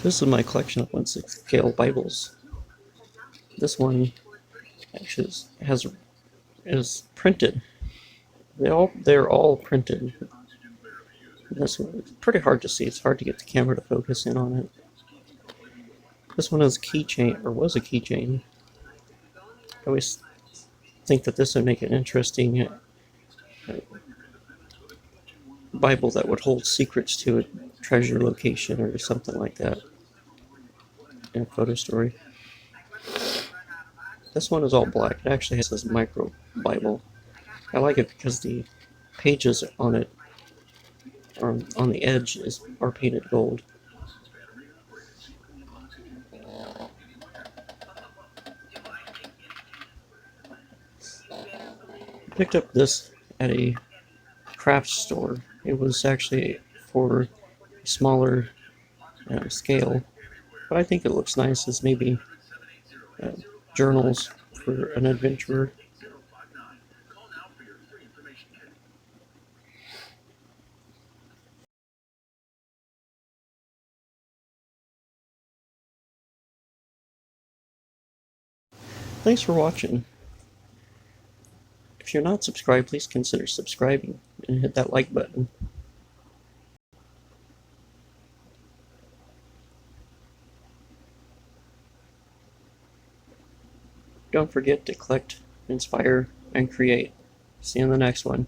This is my collection of 1/6 scale Bibles. This one actually is printed. They're all printed. This one is pretty hard to see. It's hard to get the camera to focus in on it. This one is a keychain, or was a keychain. I always think that this would make an interesting Bible that would hold secrets to a treasure location or something like that in a photo story. This one is all black. It actually has this micro Bible. I like it because the pages on it on the edge are painted gold. I picked up this at a craft store. It was actually for a smaller scale, but I think it looks nice as maybe uh, journals for an adventurer. Thanks for watching. If you're not subscribed, please consider subscribing and hit that like button. Don't forget to collect, inspire, and create. See you in the next one.